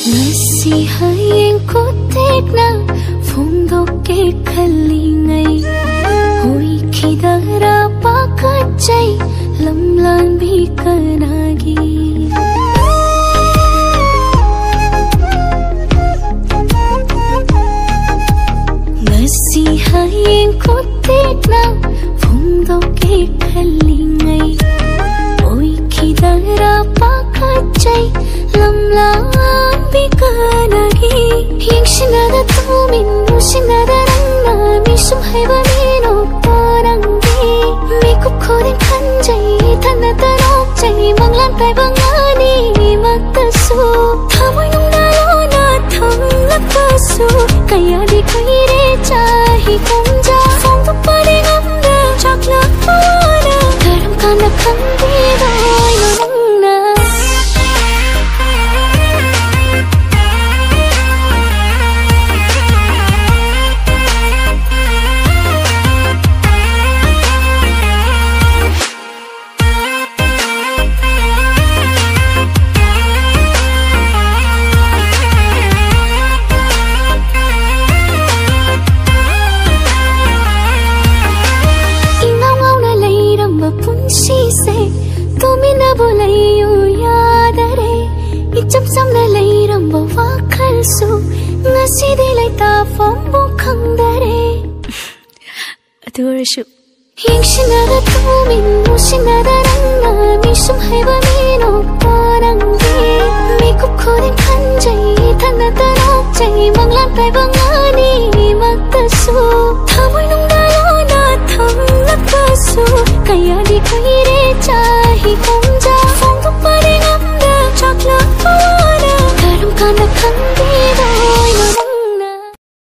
Ngasi hayengku tekna fondoke khalingai hoi khidara pakachai lamlan bikanagi ngasi hayengku tekna fondoke khalingai hoi khidara pakachai lamlan bikanagi yengsinada tumin nusinada rangna misum haiba minok tarangi mikup khorin khanjai thana tarokjai manglan tai bangani matasu thamoi nungdalona thamlakasu kaya di koire chahi komja phong pare ngamda chakna pana karam kana khandi dai nungna Adorashu yengsinada tumin nusinada rangna misum haiba minok tarangi mikup khorin khanjai thana tarokjai manglan tai bangani matasu thamoi nungdalona thamlakasu kaya di koire chahi komja phong pare ngamda chakna pana karam kana khandi